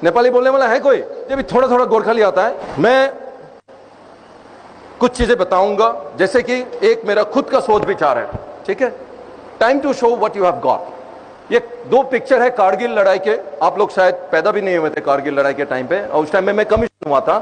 नेपाली बोलने वाला है कोई? ये भी थोड़ा थोड़ा गोरखाली आता है। मैं कुछ चीजें बताऊंगा, जैसे कि एक मेरा खुद का सोच विचार है, ठीक है। Time to show what you have got. ये दो पिक्चर है कारगिल लड़ाई के। आप लोग शायद पैदा भी नहीं हुए थे कारगिल लड़ाई के टाइम पे, और उस टाइम में मैं कमीशन हुआ था,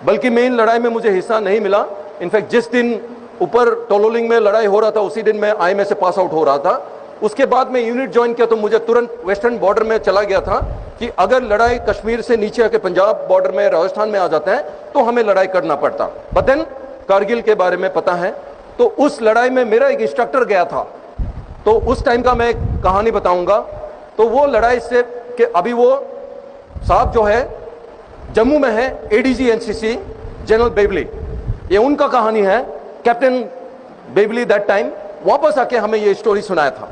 बल्कि मैं इन लड़ाई में मुझे हिस्सा नहीं मिला। इनफैक्ट जिस दिन ऊपर टोलोलिंग में लड़ाई हो रहा था उसी दिन मैं IMA से पास आउट हो रहा था। उसके बाद मैं यूनिट ज्वाइन किया तो मुझे तुरंत वेस्टर्न बॉर्डर में चला गया था कि अगर लड़ाई कश्मीर से नीचे आके पंजाब बॉर्डर में राजस्थान में आ जाता है तो हमें लड़ाई करना पड़ता। बट देन कारगिल के बारे में पता है। तो उस लड़ाई में मेरा एक इंस्ट्रक्टर गया था, तो उस टाइम का मैं एक कहानी बताऊंगा। तो वो लड़ाई से कि अभी वो साहब जो है जम्मू में है, ADG NCC जनरल बेबली, ये उनका कहानी है। कैप्टन बेबली दैट टाइम वापस आके हमें ये स्टोरी सुनाया था।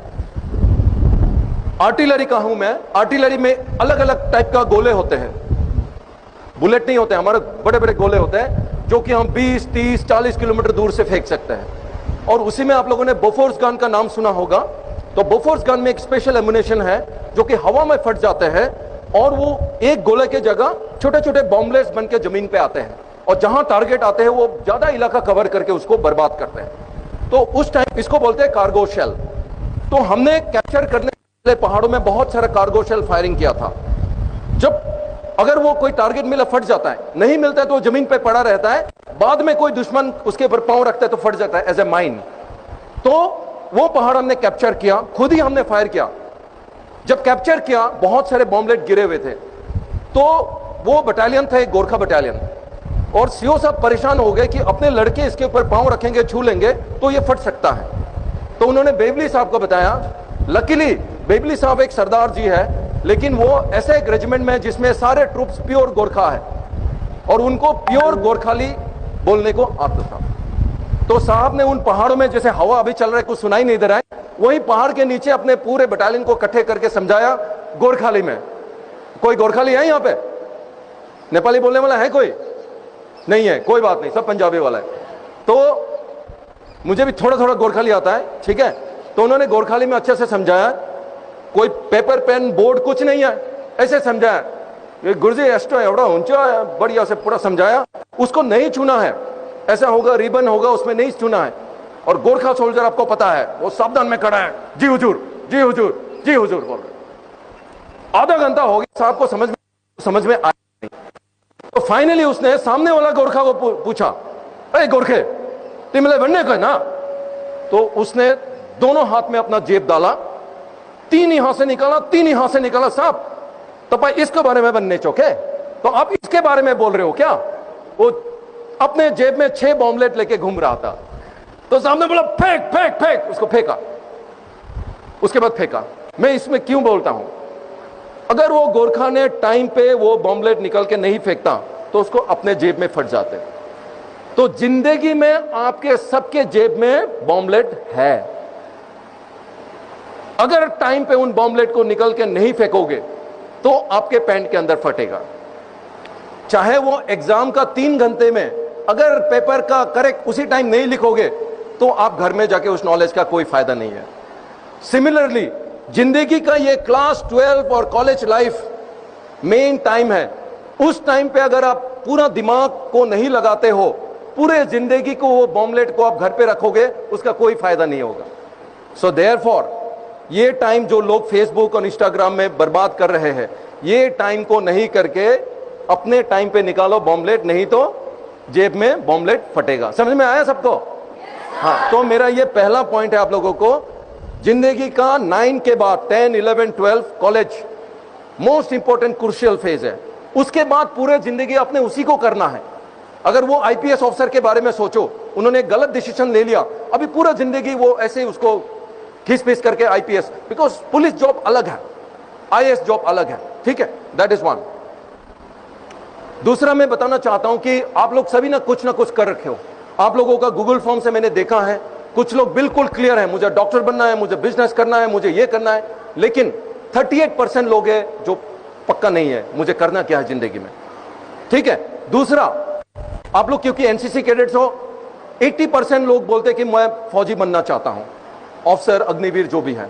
आर्टिलरी का हूं मैं। आर्टिलरी में अलग अलग टाइप का गोले होते हैं, बुलेट नहीं होते, हमारे बड़े बड़े गोले होते हैं जो कि हम 20, 30, 40 किलोमीटर दूर से फेंक सकते हैं। और उसी में आप लोगों ने बोफोर्स गन का नाम सुना होगा। तो बोफोर्स गन में एक स्पेशल एमुनेशन है जो कि हवा में फट जाते हैं और वो एक गोले के जगह छोटे छोटे बॉम्बलेट्स बन के जमीन पे आते हैं, और जहां टारगेट आते हैं वो ज्यादा इलाका कवर करके उसको बर्बाद करते हैं। तो उस टाइम इसको बोलते हैं कार्गो शेल। तो हमने कैप्चर करने के लिए पहाड़ों में बहुत सारा कार्गो शेल फायरिंग किया था। जब अगर वो कोई टारगेट मिला फट जाता है, नहीं मिलता है तो जमीन पे पड़ा रहता है, बाद में कोई दुश्मन उसके ऊपर पांव रखता है तो फट जाता है एज ए माइन। तो वो पहाड़ हमने कैप्चर किया, खुद ही हमने फायर किया। जब कैप्चर किया बहुत सारे बॉम्बलेट गिरे हुए थे। तो वो बटालियन था एक गोरखा बटालियन, और सीओ साहब परेशान हो गए कि अपने लड़के इसके ऊपर पांव रखेंगे, छू लेंगे तो ये फट सकता है। तो उन्होंने बेबली साहब को बताया। लकीली बेबली साहब एक सरदार जी है, लेकिन वो ऐसे एक रेजिमेंट में जिसमें सारे ट्रूप्स प्योर गोरखा है और उनको प्योर गोरखाली बोलने को आता था। तो साहब ने उन पहाड़ों में, जैसे हवा अभी चल रहा है कुछ सुनाई नहीं दे रहा है, वही पहाड़ के नीचे अपने पूरे बटालियन को इकट्ठे करके समझाया गोरखाली में। कोई गोरखाली है यहाँ पे? नेपाली बोलने वाला है कोई? नहीं है, कोई बात नहीं, सब पंजाबी वाला है। तो मुझे भी थोड़ा थोड़ा गोरखाली आता है, ठीक है। तो उन्होंने गोरखाली में अच्छे से समझाया, कोई पेपर पेन बोर्ड कुछ नहीं है, ऐसे समझाया। ये गुरुजी एस्ट्रो है, ऊंचा है, बढ़िया से पूरा समझाया। उसको नहीं चुना है, ऐसा होगा रिबन होगा, उसमें नहीं चुना है। और गोरखा सोल्जर आपको पता है वो सावधान में खड़ा है, जी हुजूर, जी हुजूर, जी हुजूर बोल रहे। आधा घंटा हो गया, साहब को समझ में आया नहीं। तो फाइनली उसने सामने वाला गोरखा को पूछा, अरे गोरखे तिमले बनने का ना? तो उसने दोनों हाथ में अपना जेब डाला, तीन ही हाथ से निकाला, तीन ही हाथ से निकाला। साहब तो भाई इसके बारे में बनने चौके, तो आप इसके बारे में बोल रहे हो क्या? वो अपने जेब में 6 बॉम्बलेट लेके घूम रहा था। तो सामने बोला फेंक फेंक फेंक, उसको फेंका। उसके बाद फेंका। मैं इसमें क्यों बोलता हूं, अगर वो गोरखा ने टाइम पे वो बॉम्बलेट निकल के नहीं फेंकता तो उसको अपने जेब में फट जाते। तो जिंदगी में आपके सबके जेब में बॉम्बलेट है, अगर टाइम पे उन बॉम्बलेट को निकल के नहीं फेंकोगे तो आपके पैंट के अंदर फटेगा। चाहे वो एग्जाम का 3 घंटे में अगर पेपर का करेक्ट उसी टाइम नहीं लिखोगे तो आप घर में जाके उस नॉलेज का कोई फायदा नहीं है। सिमिलरली जिंदगी का ये क्लास 12 और कॉलेज लाइफ मेन टाइम है। उस टाइम पे अगर आप पूरा दिमाग को नहीं लगाते हो, पूरे जिंदगी को वो बॉम्बलेट को आप घर पे रखोगे, उसका कोई फायदा नहीं होगा। सो देयरफॉर ये टाइम जो लोग फेसबुक और इंस्टाग्राम में बर्बाद कर रहे हैं, ये टाइम को नहीं करके अपने टाइम पे निकालो बॉम्बलेट, नहीं तो जेब में बॉम्बलेट फटेगा। समझ में आया सबको? हाँ, तो मेरा ये पहला पॉइंट है आप लोगों को, जिंदगी का 9 के बाद 10, 11, 12 college most important crucial phase है। उसके बाद पूरे जिंदगी आपने उसी को करना है। अगर वो IPS ऑफिसर के बारे में सोचो, उन्होंने गलत डिसीजन ले लिया, अभी पूरा जिंदगी वो ऐसे ही उसको खींच पीस करके IPS, बिकॉज पुलिस जॉब अलग है, IAS जॉब अलग है, ठीक है। That is one. दूसरा मैं बताना चाहता हूं कि आप लोग सभी ना कुछ कर रखे हो। आप लोगों का गूगल फॉर्म से मैंने देखा है, कुछ लोग बिल्कुल क्लियर है, मुझे डॉक्टर बनना है, मुझे बिजनेस करना है, मुझे ये करना है। लेकिन 38% लोग हैं जो पक्का नहीं है मुझे करना क्या है जिंदगी में, ठीक है। दूसरा, आप लोग क्योंकि NCC कैडेट्स हो, 80% लोग बोलते कि मैं फौजी बनना चाहता हूं, ऑफिसर, अग्निवीर जो भी है।